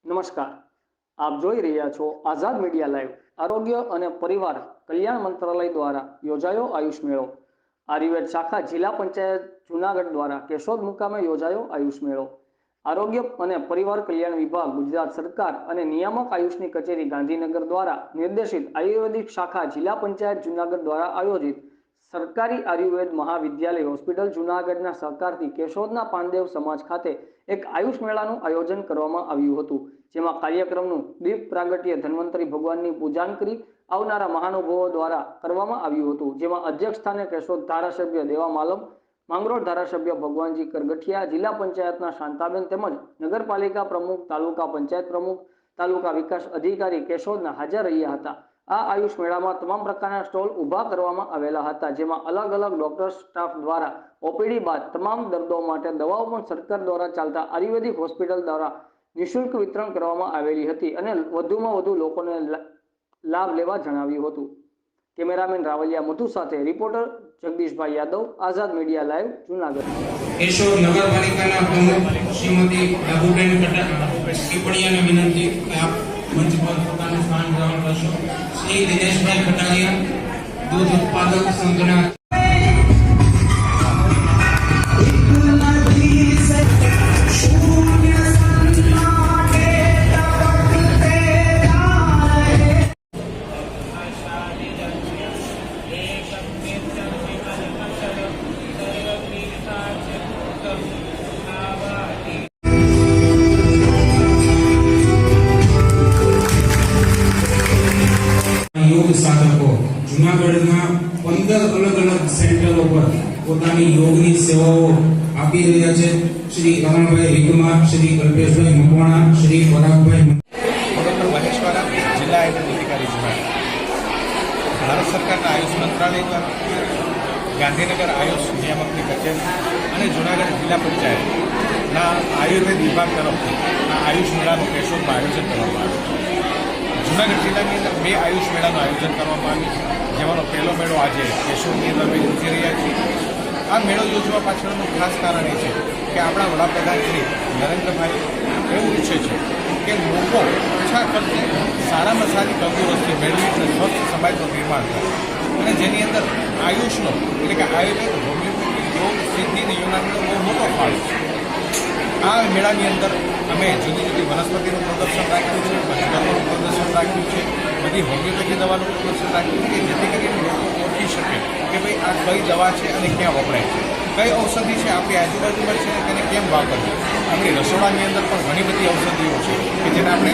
નમસ્કાર, આપ જોઈ રહ્યા છો આઝાદ મીડિયા લાઈવ। આરોગ્ય અને પરિવાર કલ્યાણ મંત્રાલય દ્વારા યોજાયો આયુષ મેળો। આયુર્વેદ શાખા જિલ્લા પંચાયત જૂનાગઢ દ્વારા કેશોદ મુકામે યોજાયો આયુષ મેળો। આરોગ્ય અને પરિવાર કલ્યાણ વિભાગ ગુજરાત સરકાર અને નિયામક આયુષની કચેરી ગાંધીનગર દ્વારા નિર્દેશિત આયુર્વેદિક શાખા જિલ્લા પંચાયત જૂનાગઢ દ્વારા આયોજિત સરકારી આયુર્વેદ મહાવિદ્યાલય હોસ્પિટલ જૂનાગઢના સહકારથી કેશોદના પાનદેવ સમાજ ખાતે એક આયુષ મેળાનું આયોજન કરવામાં આવ્યું હતું, જેમાં કાર્યક્રમનું દીપ પ્રાગટ્ય ધન્વંતરી ભગવાનની પૂજન કરી આવનારા મહાનુભાવો દ્વારા કરવામાં આવ્યું હતું, જેમાં અધ્યક્ષ સ્થાને કેશોદ ધારાસભ્ય દેવા માલમ, માંગરોળ ધારાસભ્ય ભગવાનજી કરગઠિયા, જિલ્લા પંચાયતના શાંતાબેન તેમજ નગરપાલિકા પ્રમુખ, તાલુકા પંચાયત પ્રમુખ, તાલુકા વિકાસ અધિકારી કેશોદના હાજર રહ્યા હતા। આ આયુષ મેળામાં તમામ પ્રકારના સ્ટોલ ઊભા કરવામાં આવેલા હતા, જેમાં અલગ અલગ ડોક્ટર સ્ટાફ દ્વારા ઓપીડી બાદ તમામ દર્દીઓ માટે દવાઓ પણ સરકાર દ્વારા ચાલતા આયુર્વેદિક હોસ્પિટલ દ્વારા નિઃશુલ્ક વિતરણ કરવામાં આવેલી હતી અને વધુમાં વધુ લોકોને લાભ લેવા જણાવ્યું હતું। કેમેરામેન રાવલિયા મધુ સાથે રિપોર્ટર જગદીશભાઈ યાદવ, આઝાદ મીડિયા લાઈવ, જૂનાગઢ। કેશોદ નગરપાલિકાના પ્રમુખ શ્રીમતી લાભુબેન ટીપણીયાને વિનંતી કે આપ મંચ પર પોતાનું સ્થાન ગ્રહણ કરશો। શ્રી દિનેશભાઈ ખટાલિયા, દૂધ ઉત્પાદક સંઘના योग साधको जूनागढ़ना 15 अलग अलग सेंटरो पर પોતાની યોગની સેવાઓ આપી રહ્યા છે। શ્રી અમણભાઈ રીકમા, શ્રી કલ્પેશભાઈ મકવાણા, શ્રી પરાગભાઈ મહેશ્વરા, જિલ્લા આયુર્વેદ અધિકારી જૂનાગઢ। ભારત સરકારના આયુષ મંત્રાલય દ્વારા ગાંધીનગર આયુષ નિયામકની કચેરી અને જૂનાગઢ જિલ્લા પંચાયતના આયુર્વેદ વિભાગ તરફથી આ આયુષ મેળાનું કેશોદમાં આયોજન કરવામાં આવ્યું। જૂનાગઢ જિલ્લાની અંદર 2 આયુષ મેળાનું આયોજન કરવામાં આવ્યું છે, જેમાંનો પહેલો મેળો આજે કેશોદની અંદર અમે યોજી રહ્યા છીએ। આ મેળો યોજવા પાછળનું ખાસ કારણ એ છે કે આપણા વડાપ્રધાન શ્રી નરેન્દ્રભાઈ એવું ઈચ્છે છે કે લોકો ઓછા ખર્ચે સારામાં સારી તંદુરસ્તી મેળવી અને સ્વસ્થ સમાજનું નિર્માણ કરે, અને જેની અંદર આયુષનો એટલે કે આયુર્વેદ, હોમિયોપેથી, યોગ, સિદ્ધિ અને યુનાનીનો બહુ મોટો ફાળો છે। આ મેળાની અંદર અમે જુદી જુદી વનસ્પતિનું પ્રદર્શન રાખ્યું છે, પંચકર્મનું પ્રદર્શન રાખ્યું છે, બધી હોમિયોપેથી દવાનું પ્રદર્શન રાખ્યું છે, જેથી કરીને લોકો ઓળખી શકે કે ભાઈ આ કઈ દવા છે અને ક્યાં વપરાય છે, કઈ ઔષધિ છે આપણી આજુબાજુમાં છે તેને કેમ વાપરવી। આપણી રસોડાની અંદર પણ ઘણી બધી ઔષધિઓ છે કે જેને આપણે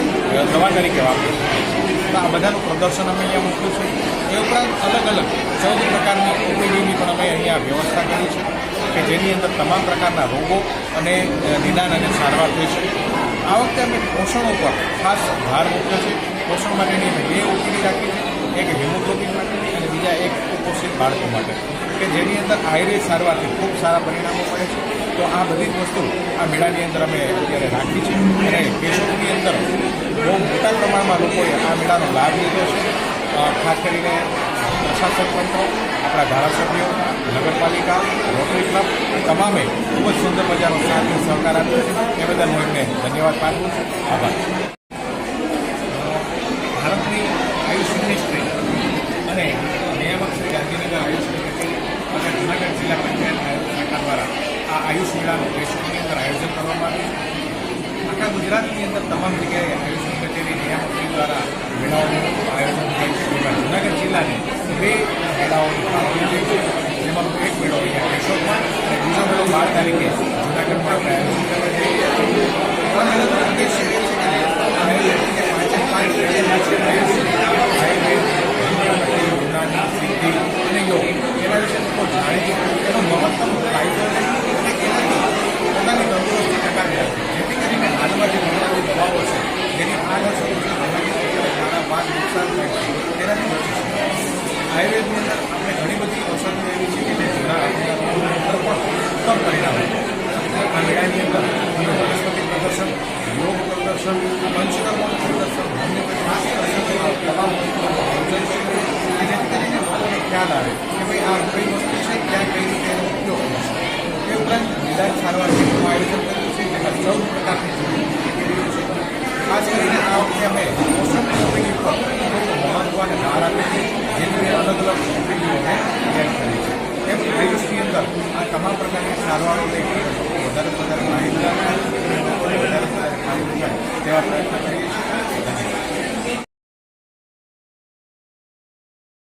દવા તરીકે વાપરી શકીએ છીએ। તો આ બધાનું પ્રદર્શન અમે અહીંયા મૂક્યું છે। એ ઉપરાંત અલગ અલગ 14 પ્રકારની ઓપીડીની પણ અમે અહીંયા વ્યવસ્થા કરી છે કે જેની અંદર તમામ પ્રકારના રોગો અને નિદાન અને સારવાર થઈ શકે। આ વખતે અમે પોષણ ઉપર ખાસ ભાર મૂક્યો છે। પોષણ માટેની અમે 2 ઓપીડી રાખી છે, એક હિમોગ્લોબિન માટેની અને બીજા એક કુપોષિત બાળકો માટે, કે જેની અંદર આયુર્વેદ સારવારથી ખૂબ સારા પરિણામો મળે છે। તો આ બધી જ વસ્તુ આ મેળાની અંદર અમે અત્યારે રાખી છે અને કેશોદની અંદર બહુ મોટા પ્રમાણમાં લોકોએ આ મેળાનો લાભ લીધો છે। ખાસ કરીને પ્રશાસક તંત્ર, આપણા ધારાસભ્યો, નગરપાલિકા, રોટરી ક્લબ તમામે ખૂબ જ સુંદર મજાનો સાથ અને સહકાર આપ્યો છે। એ બદલ હું એમને ધન્યવાદ પાઠવું છું। આભાર। ભારતની આયુષ મિનિસ્ટ્રી અને નિયામક શ્રી ગાંધીનગર આયુષની કચેરી અને જૂનાગઢ જિલ્લા પંચાયત આયુષ શાખા દ્વારા આ આયુષ મેળાનું કેશોદની અંદર આયોજન કરવામાં આવ્યું છે। આખા ગુજરાતની અંદર તમામ જગ્યાએ આયુષની કચેરી નિયામકશ્રી દ્વારા મેળાઓનું આયોજન થાય છે, જેમાં જૂનાગઢ જિલ્લાને 2 મેળાઓનું આયોજન થાય છે, જેમાંનો એક મેળો અહીંયા કેશોદમાં અને બીજો મેળો 12 તારીખે જૂનાગઢમાં આપણે આયોજન કરવા જઈએ છીએ। આ મેળાનો ઉદ્દેશ્ય એ છે કે આયુર્વેદ, હોમિયોપેથી, યુનાની, સિદ્ધિ અને યોગ એના વિશે લોકો જાણે છે, એનો મહત્તમ ફાયદો છે અને એનાથી પોતાની તંદુરસ્તી ટકાવી રાખે, જેથી કરીને હાલમાં જે ઘણી દવાઓ છે જેની આડઅસરો છે, જેનાથી મારા વાત નુકસાન થાય છે, તેનાથી બચી શકે। આયુર્વેદની અંદર આપણે ઘણી બધી ઔષધિઓ એવી છે કે જે જૂના રોગોની અંદર પણ ઉત્તમ પરિણામ આપે છે। આ મેળાની અંદર અમે વનસ્પતિ પ્રદર્શન, યોગ પ્રદર્શન, પંચકર્મનું પ્રદર્શન, હોમિયોપેથી તમામ વસ્તુઓનું આયોજન છે કે જેથી કરીને લોકોને ખ્યાલ આવે કે ભાઈ આ કઈ વસ્તુ છે, ક્યાં કઈ રીતે એનો ઉપયોગ કરશે। એ ઉપરાંત નિદાન સારવાર કેમ્પનું આયોજન કર્યું છે, જેમાં 14 પ્રકારની ખાસ અમે પોષણ ઓપીડી પર ખૂબ મહત્વ અને ભાર આપીએ છીએ, જેની અલગ અલગ ઓપીડીઓ અમે તૈયાર કરી છે. એમ આયુષની અંદર આ તમામ પ્રકારની સારવારો લઈને વધારે માહિતગાર થાય અને વધારે માહિતી થાય તેવા પ્રયત્નો